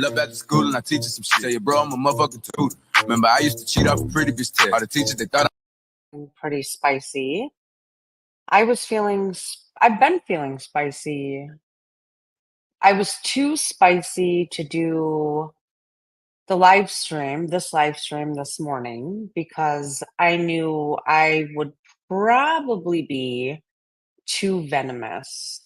Up after school and I teach you some shit. Tell you, bro, I'm a motherfucking tutor. Remember, I used to cheat off a pretty bitch test. All the teachers, they thought Pretty spicy. I've been feeling spicy. I was too spicy to do this live stream this morning because I knew I would probably be too venomous.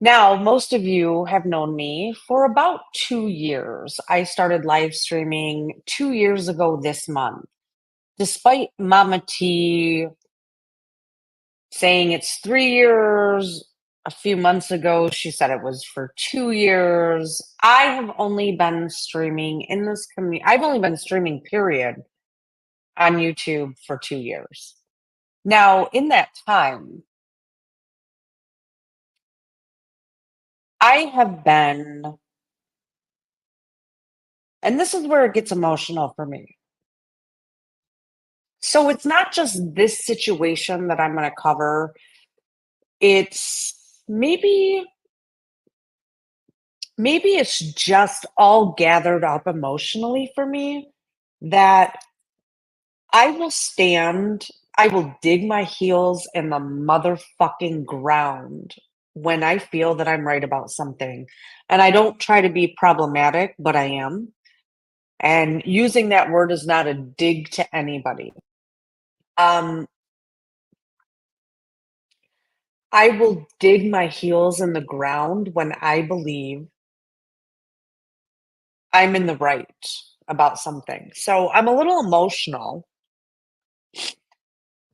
Now, most of you have known me for about 2 years. I started live streaming 2 years ago this month. Despite Mama T saying it's 3 years, a few months ago, she said it was for 2 years. I have only been streaming in this community. I've only been streaming, period, on YouTube for 2 years. Now, in that time, I have been, and this is where it gets emotional for me. So it's not just this situation that I'm going to cover. It's maybe it's just all gathered up emotionally for me that I will dig my heels in the motherfucking ground when I feel that I'm right about something. And I don't try to be problematic, but I am. And using that word is not a dig to anybody. I will dig my heels in the ground when I believe I'm in the right about something. So I'm a little emotional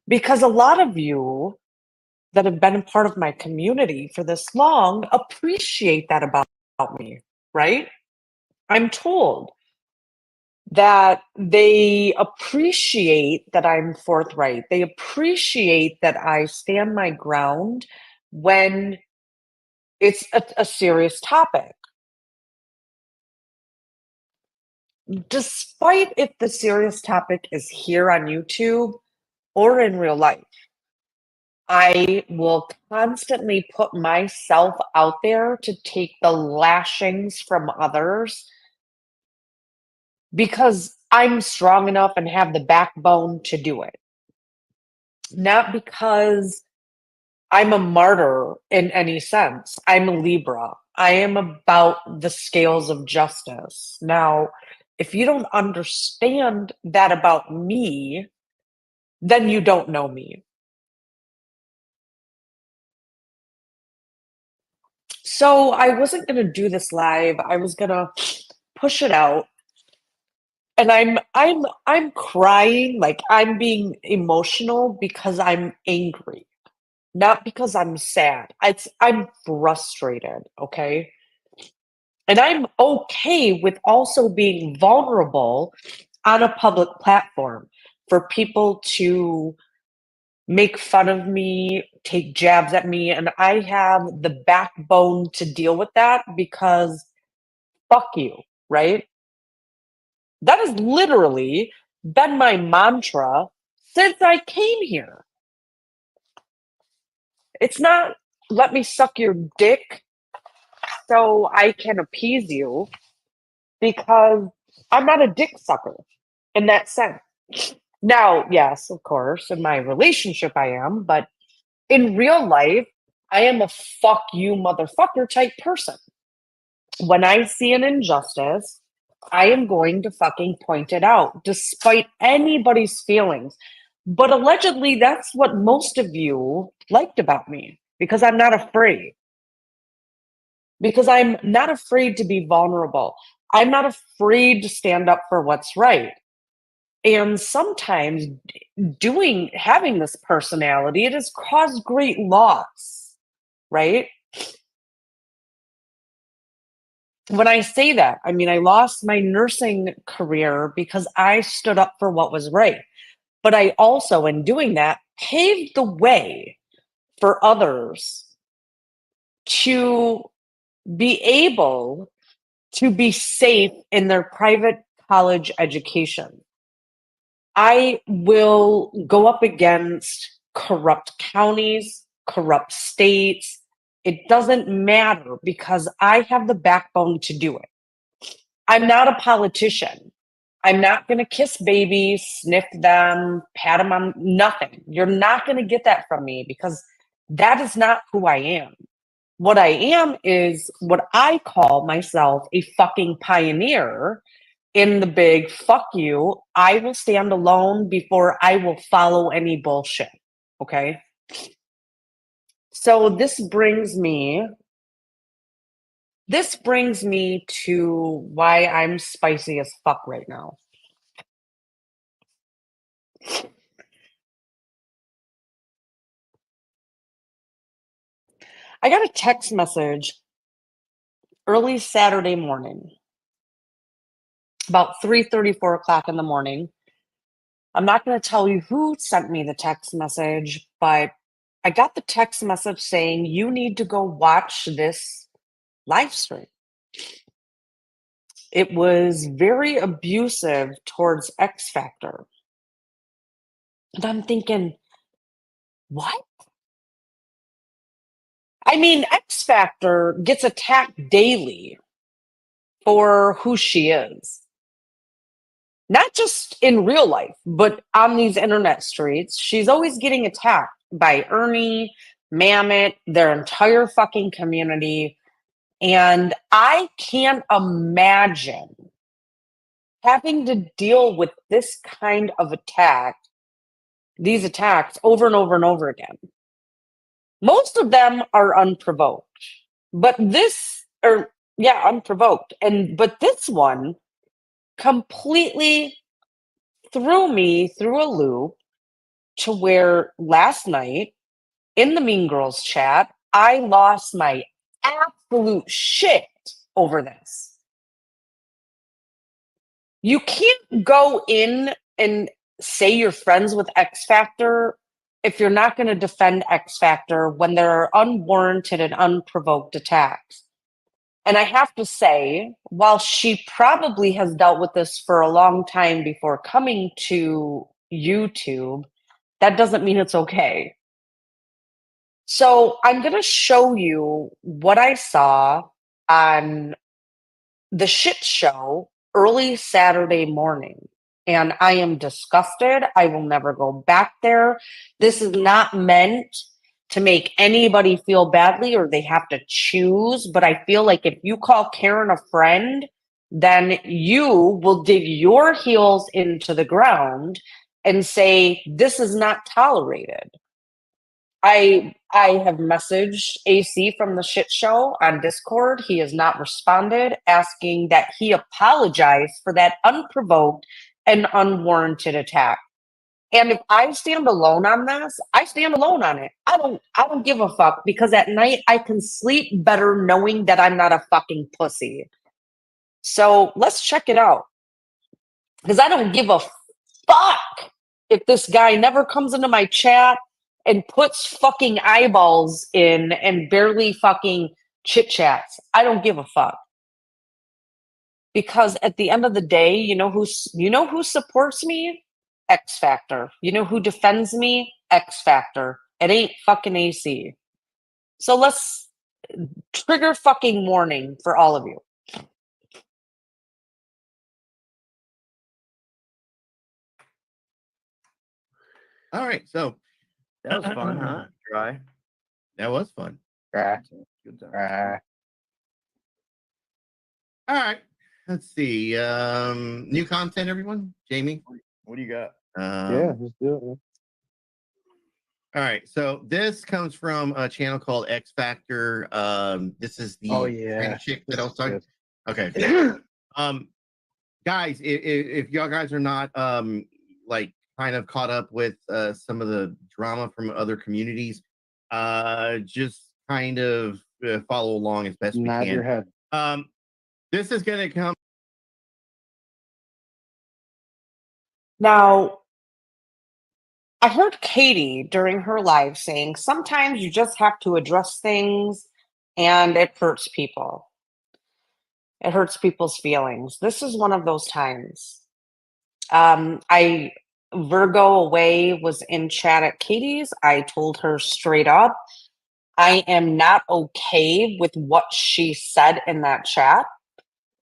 because a lot of you that have been a part of my community for this long appreciate that about me, right? I'm told that they appreciate that I'm forthright. They appreciate that I stand my ground when it's a serious topic. Despite if the serious topic is here on YouTube or in real life, I will constantly put myself out there to take the lashings from others because I'm strong enough and have the backbone to do it. Not because I'm a martyr in any sense. I'm a Libra. I am about the scales of justice. Now, if you don't understand that about me, then you don't know me. So I wasn't going to do this live. I was going to push it out. And I'm crying, like I'm being emotional because I'm angry, not because I'm sad. I'm frustrated, okay? And I'm okay with also being vulnerable on a public platform for people to make fun of me, take jabs at me, and I have the backbone to deal with that because fuck you, right? That has literally been my mantra since I came here. It's not let me suck your dick so I can appease you because I'm not a dick sucker in that sense. Now, yes, of course, in my relationship I am, but in real life, I am a fuck you motherfucker type person. When I see an injustice, I am going to fucking point it out, despite anybody's feelings. But allegedly, that's what most of you liked about me because I'm not afraid. Because I'm not afraid to be vulnerable. I'm not afraid to stand up for what's right. And sometimes having this personality, it has caused great loss, right? When I say that, I mean, I lost my nursing career because I stood up for what was right. But I also, in doing that, paved the way for others to be able to be safe in their private college education. I will go up against corrupt counties, corrupt states. It doesn't matter because I have the backbone to do it. I'm not a politician. I'm not going to kiss babies, sniff them, pat them on nothing. You're not going to get that from me because that is not who I am. What I am is what I call myself a fucking pioneer in the big fuck you. I will stand alone before I will follow any bullshit. Okay. So this brings me to why I'm spicy as fuck right now. I got a text message early Saturday morning, about 3:30, 4 o'clock in the morning. I'm not going to tell you who sent me the text message, but I got the text message saying, you need to go watch this live stream. It was very abusive towards X Factor. And I'm thinking, what? I mean, X Factor gets attacked daily for who she is. Not just in real life, but on these internet streets. She's always getting attacked by Ernie, Mammoth, their entire fucking community. And I can't imagine having to deal with this kind of these attacks over and over and over again. Most of them are unprovoked, but unprovoked. But this one completely threw me through a loop to where last night in the Mean Girls chat, I lost my absolute shit over this. You can't go in and say you're friends with X Factor if you're not going to defend X Factor when there are unwarranted and unprovoked attacks. And I have to say, while she probably has dealt with this for a long time before coming to YouTube, that doesn't mean it's okay. So I'm going to show you what I saw on the shit show early Saturday morning. And I am disgusted. I will never go back there. This is not meant to make anybody feel badly or they have to choose. But I feel like if you call Karen a friend, then you will dig your heels into the ground and say, this is not tolerated. I have messaged AC from the shit show on Discord. He has not responded, asking that he apologize for that unprovoked and unwarranted attack. And if I stand alone on this, I stand alone on it. I don't give a fuck because at night I can sleep better knowing that I'm not a fucking pussy. So let's check it out. Because I don't give a fuck if this guy never comes into my chat and puts fucking eyeballs in and barely fucking chit chats. I don't give a fuck. Because at the end of the day, you know who supports me? X Factor. You know who defends me? X Factor. It ain't fucking AC. So let's trigger fucking warning for all of you. All right, so That was fun, huh? Dry. that was fun. Good time. All right, let's see. New content, everyone. Jamie, What do you got? Yeah, let's do it. Man. All right, so this comes from a channel called X Factor. This is the Spanish chick that I was talking. Okay. Guys, if y'all guys are not like kind of caught up with some of the drama from other communities, just kind of follow along as best we Nod can. your head. This is going to come. Now, I heard Katie during her live saying sometimes you just have to address things and it hurts people. It hurts people's feelings. This is one of those times. Virgo Away was in chat at Katie's. I told her straight up, I am not okay with what she said in that chat.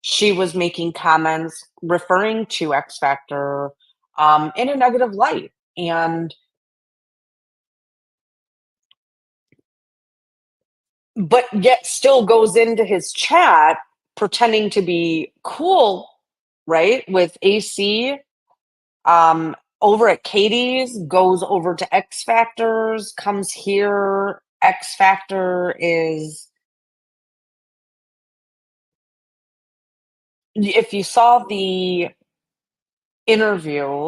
she was making comments referring to X Factor in a negative light. And but yet still goes into his chat pretending to be cool, right? With AC, over at Katie's, goes over to X Factors, comes here. X Factor is, if you saw the interview